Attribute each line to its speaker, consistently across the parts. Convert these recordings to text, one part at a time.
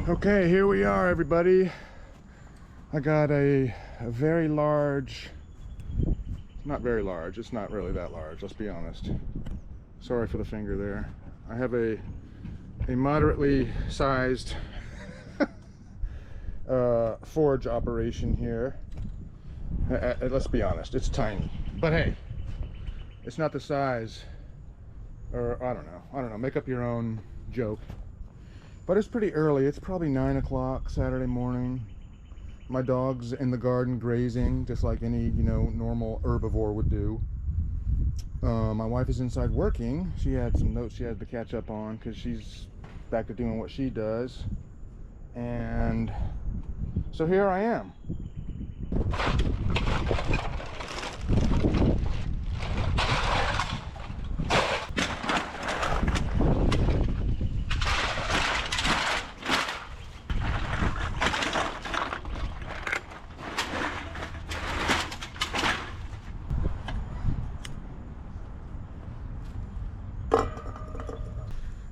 Speaker 1: Okay, here we are, everybody. I got a very large, not very large, it's not really that large, let's be honest. Sorry for the finger there. I have a moderately sized forge operation here. Let's be honest, it's tiny. But hey, it's not the size, or I don't know, make up your own joke. But it's pretty early. It's probably 9 o'clock Saturday morning. My dog's in the garden grazing, just like any, normal herbivore would do. My wife is inside working. She had some notes she had to catch up on because she's back to doing what she does. And so here I am.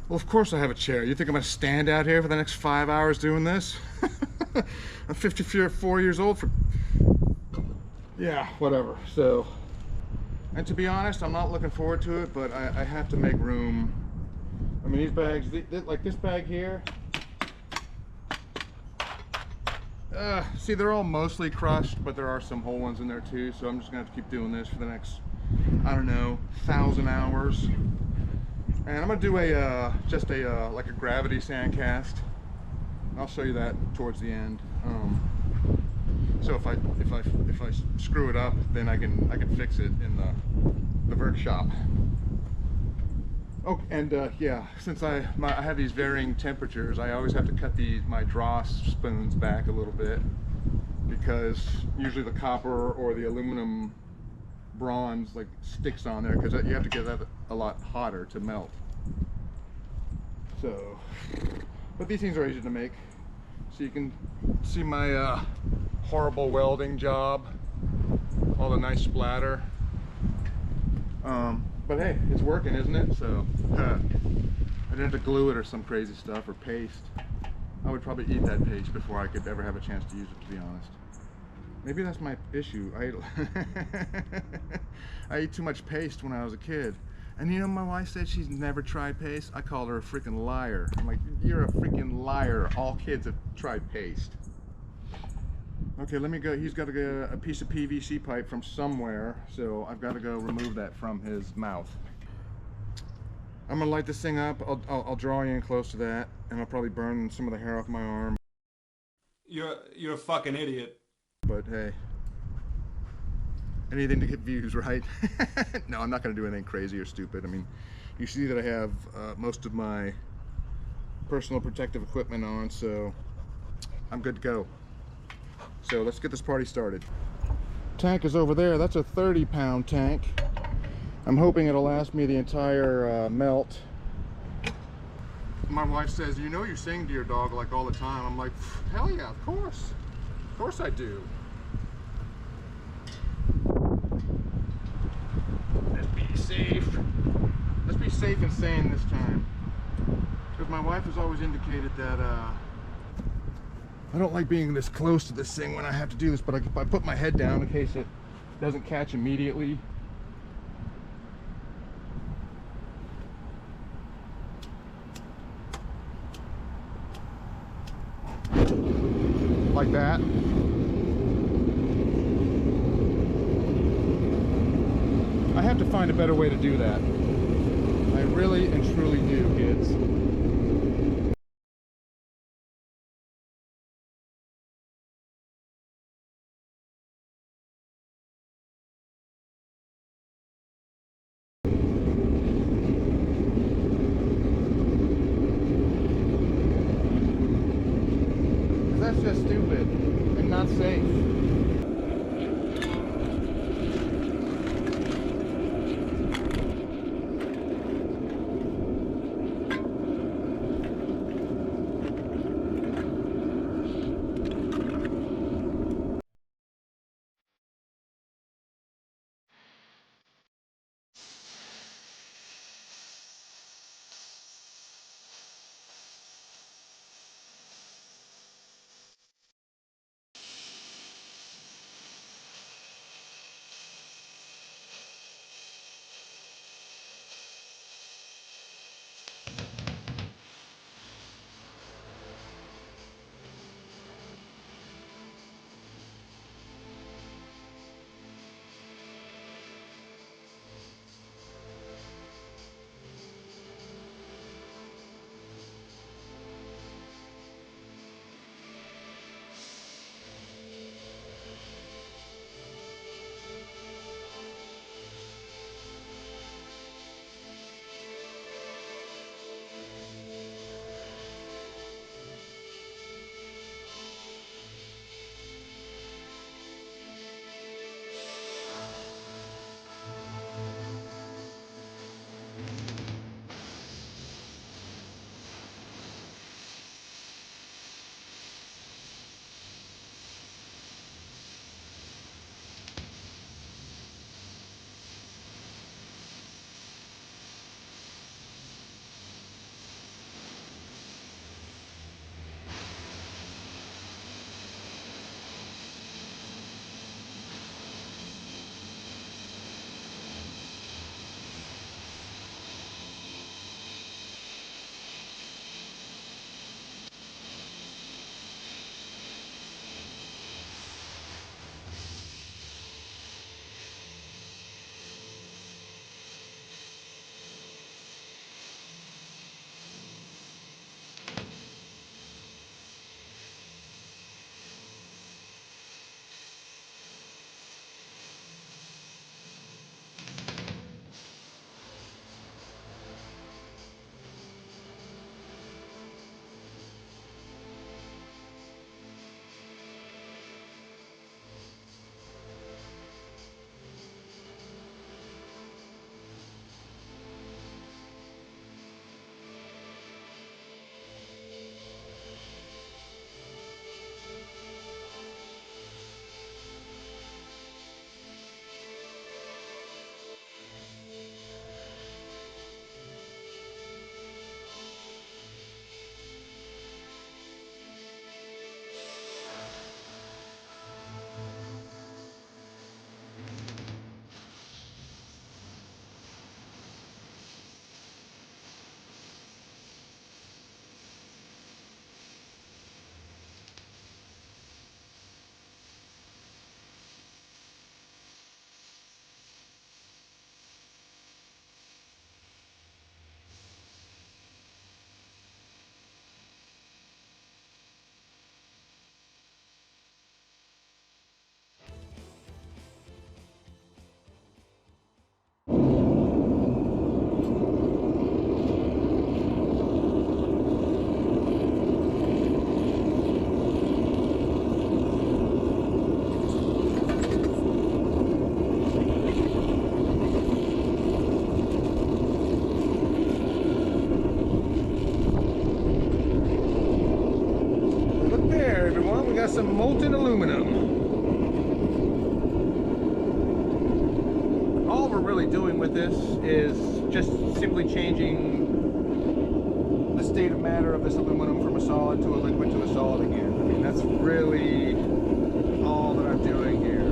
Speaker 1: Well, of course I have a chair. You think I'm going to stand out here for the next 5 hours doing this? I'm 54 years old for... Yeah, whatever. So, and to be honest, I'm not looking forward to it, but I have to make room. I mean, these bags, like this bag here, see, they're all mostly crushed, but there are some whole ones in there too, so I'm just going to have to keep doing this for the next, I don't know, 1,000 hours. And I'm gonna do just a like a gravity sand cast. I'll show you that towards the end. So if I screw it up, then I can fix it in the workshop. Oh, and yeah, since I have these varying temperatures, I always have to cut my draw spoons back a little bit because usually the copper or the aluminum bronze like sticks on there because you have to get that a lot hotter to melt. So, but these things are easy to make. So you can see my horrible welding job, all the nice splatter. But hey, it's working, isn't it? So I didn't have to glue it or some crazy stuff or paste. I would probably eat that paste before I could ever have a chance to use it, to be honest. Maybe that's my issue. I ate too much paste when I was a kid. And my wife said she's never tried paste. I called her a freaking liar. I'm like, you're a freaking liar. All kids have tried paste. Okay, let me go. He's got a piece of PVC pipe from somewhere, so I've got to go remove that from his mouth. I'm gonna light this thing up. I'll draw you in close to that, and I'll probably burn some of the hair off my arm.
Speaker 2: You're a fucking idiot.
Speaker 1: But hey, anything to get views, right? No, I'm not going to do anything crazy or stupid. I mean, you see that I have most of my personal protective equipment on, so I'm good to go. So let's get this party started. Tank is over there. That's a 30-pound tank. I'm hoping it'll last me the entire melt. My wife says, you sing to your dog like all the time. I'm like, hell yeah, of course. Of course I do. Let's be safe. Let's be safe and sane this time. Because my wife has always indicated that I don't like being this close to this thing when I have to do this, but I put my head down in case it doesn't catch immediately. Like that. I have to find a better way to do that. I really and truly do, kids. That's just stupid and not safe. some molten aluminum. All we're really doing with this is just simply changing the state of matter of this aluminum from a solid to a liquid to a solid again. I mean, that's really all that I'm doing here.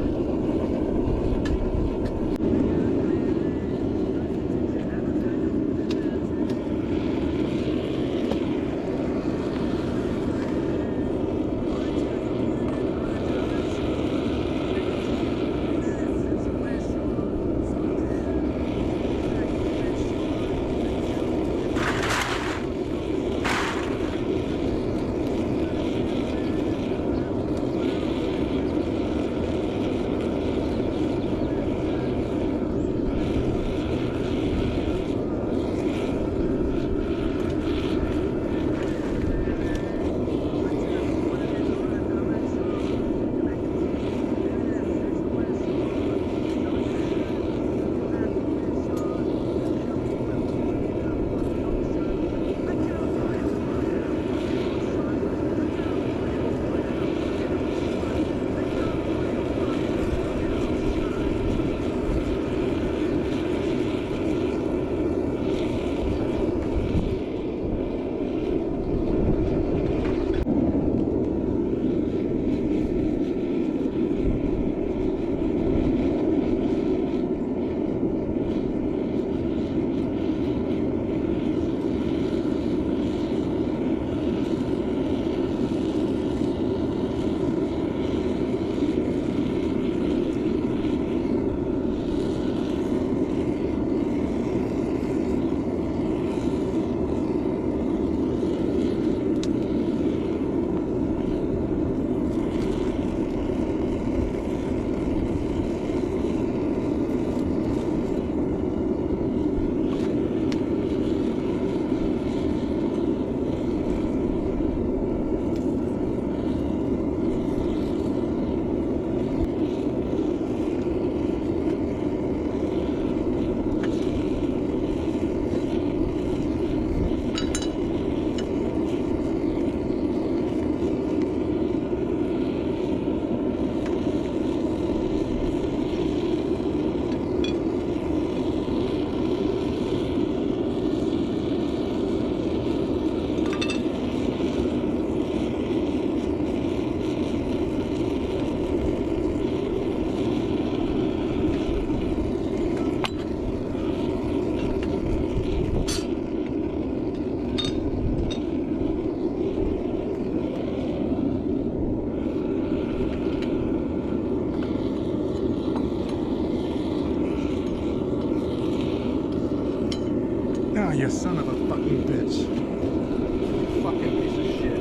Speaker 1: Oh, you son of a fucking bitch. You fucking piece of shit.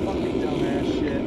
Speaker 1: Fucking dumbass shit.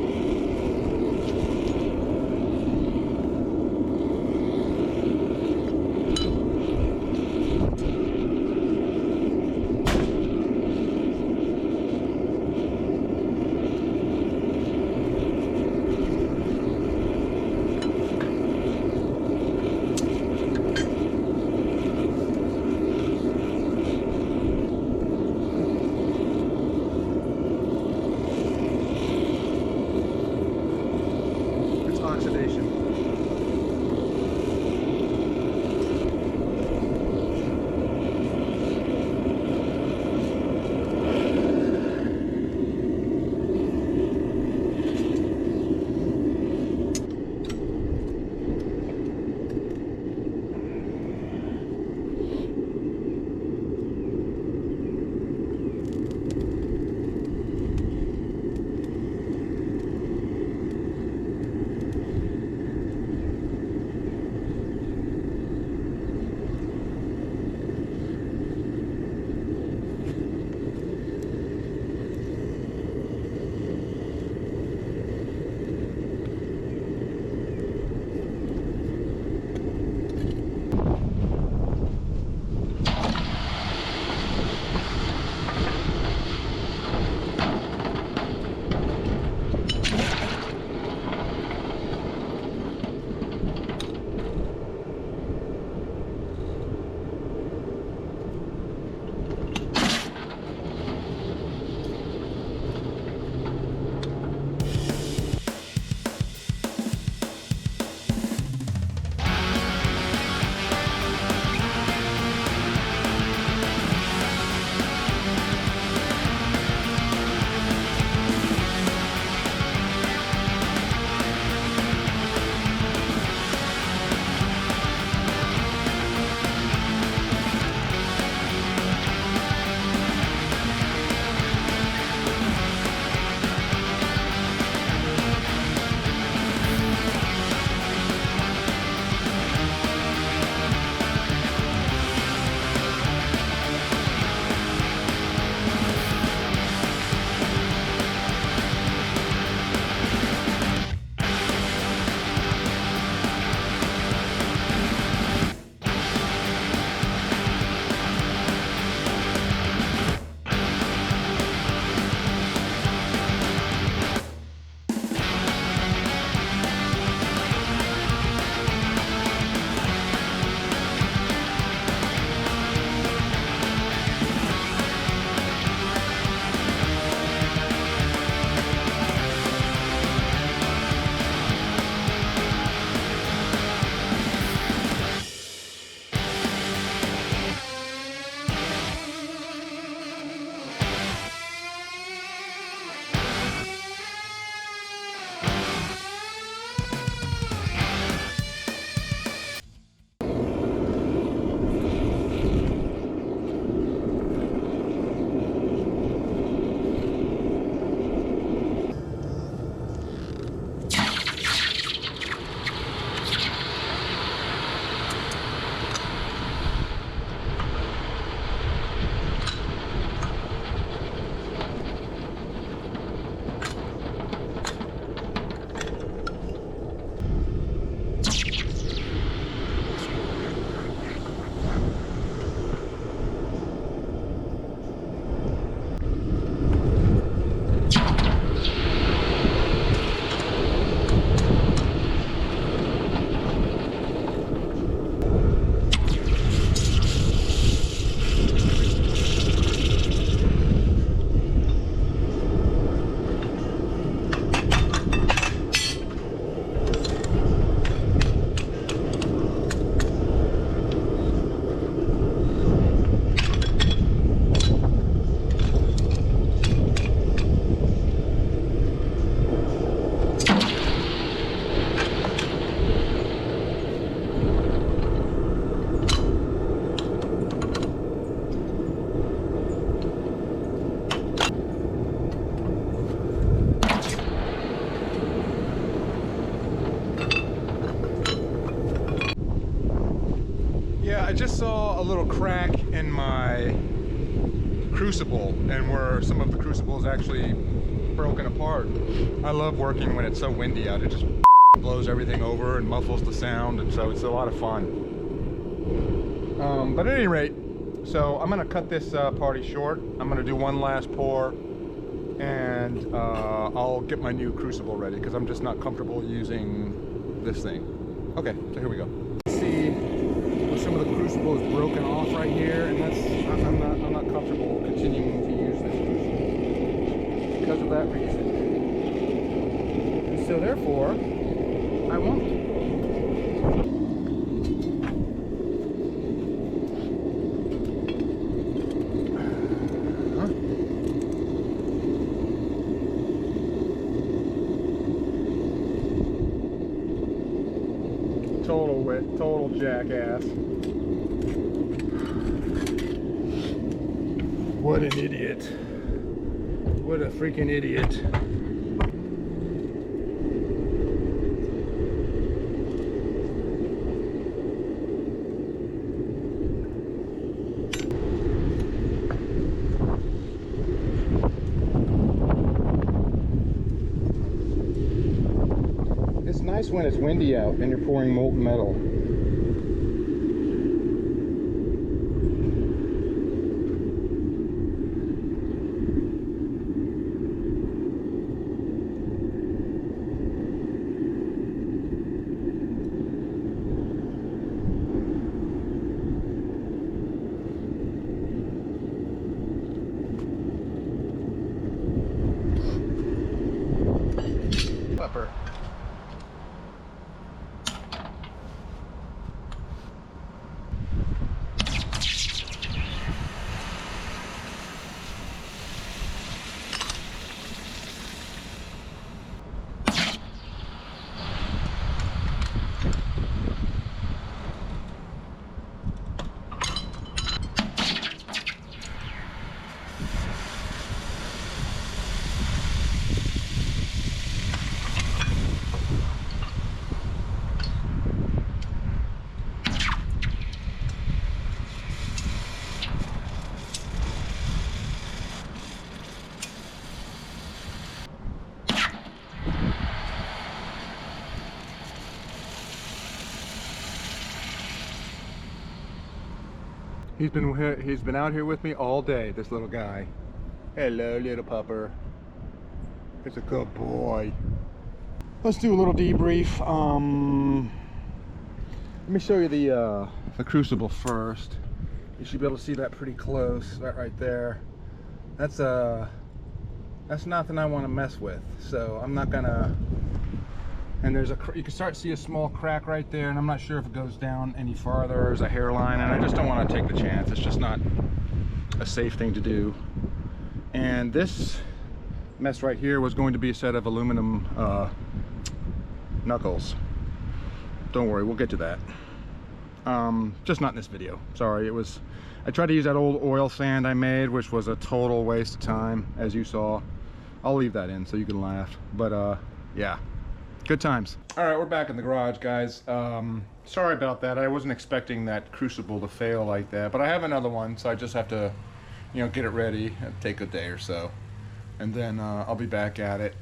Speaker 1: a little crack in my crucible, and where some of the crucible is actually broken apart. I love working when it's so windy out. It just blows everything over and muffles the sound, and so it's a lot of fun. But at any rate, so I'm gonna cut this party short. I'm gonna do one last pour, and I'll get my new crucible ready because I'm just not comfortable using this thing. Okay, so here we go. See, some of the crucible is broken off right here, and I'm not comfortable continuing to use this crucible because of that reason. And so therefore, I won't. Total jackass. What an idiot. What a freaking idiot. It's nice when it's windy out and you're pouring molten metal. Pepper. He's been out here with me all day, this little guy. Hello, little pupper. It's a good boy. Let's do a little debrief. Let me show you the crucible first. You should be able to see that pretty close, that right there. That's nothing I want to mess with, so I'm not gonna. And there's you can start to see a small crack right there, and I'm not sure if it goes down any farther. There's a hairline, and I just don't want to take the chance. It's just not a safe thing to do. And this mess right here was going to be a set of aluminum knuckles. Don't worry, we'll get to that. Just not in this video. Sorry, I tried to use that old oil sand I made, which was a total waste of time, as you saw. I'll leave that in so you can laugh. But yeah. Good times. All right, we're back in the garage, guys. Sorry about that. I wasn't expecting that crucible to fail like that, but I have another one, so I just have to, get it ready. It'll take a day or so, and then I'll be back at it.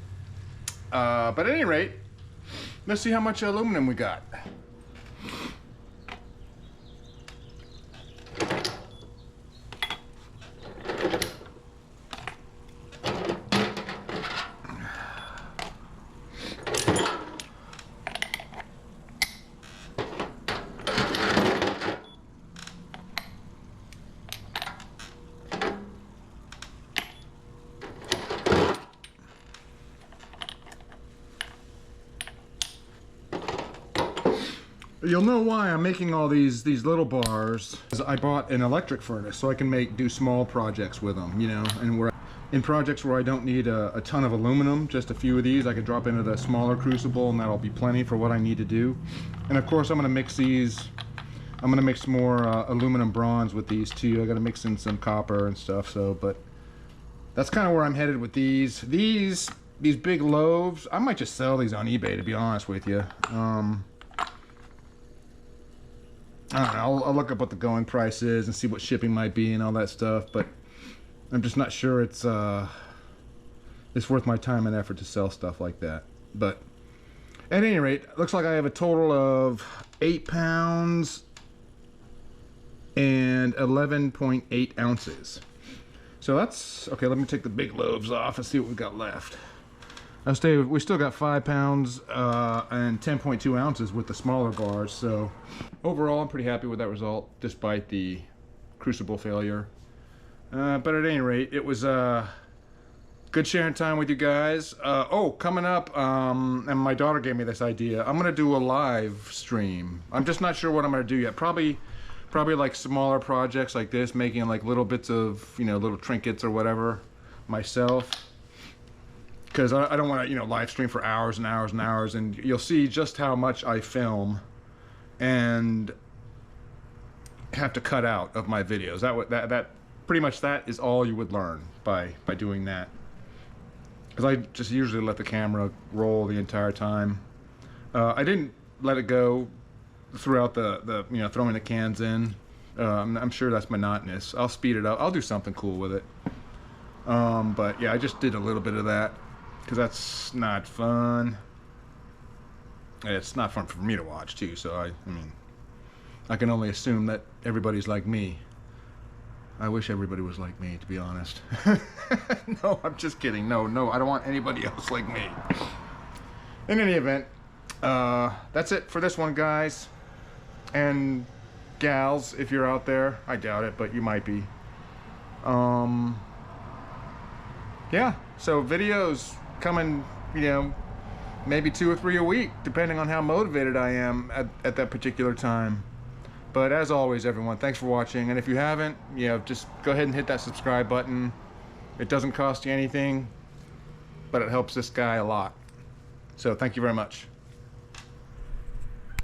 Speaker 1: But at any rate, let's see how much aluminum we got. You'll know why I'm making all these little bars. I bought an electric furnace so I can do small projects with them, and in projects where I don't need a ton of aluminum, just a few of these, I could drop into the smaller crucible and that'll be plenty for what I need to do. And of course I'm gonna mix these, I'm gonna mix more aluminum bronze with these too. I gotta mix in some copper and stuff, but that's kind of where I'm headed with these. These big loaves, I might just sell these on eBay, to be honest with you. I don't know, I'll look up what the going price is and see what shipping might be and all that stuff, but I'm just not sure it's worth my time and effort to sell stuff like that. But at any rate, looks like I have a total of 8 pounds and 11.8 ounces. So that's okay. Let me take the big loaves off and see what we got left. We still got 5 pounds and 10.2 ounces with the smaller bars. So overall, I'm pretty happy with that result, despite the Crucible failure. But at any rate, it was good sharing time with you guys. Oh, coming up, and my daughter gave me this idea. I'm gonna do a live stream. I'm just not sure what I'm gonna do yet. Probably like smaller projects like this, making like little bits of, you know, little trinkets or whatever myself. Because I don't want to, you know, live stream for hours and hours and hours, and you'll see just how much I film and have to cut out of my videos. That pretty much that is all you would learn by doing that. Because I just usually let the camera roll the entire time. I didn't let it go throughout the you know, throwing the cans in. I'm sure that's monotonous. I'll speed it up. I'll do something cool with it. But yeah, I just did a little bit of that because that's not fun. It's not fun for me to watch too. So I mean, I can only assume that everybody's like me. I wish everybody was like me, to be honest. No, I'm just kidding. No, I don't want anybody else like me. In any event, that's it for this one, guys and gals, if you're out there. I doubt it, but you might be. Yeah, so videos coming, you know, maybe 2 or 3 a week, depending on how motivated I am at that particular time. But as always, everyone, thanks for watching. And if you haven't, you know, just go ahead and hit that subscribe button. It doesn't cost you anything, but it helps this guy a lot. So thank you very much.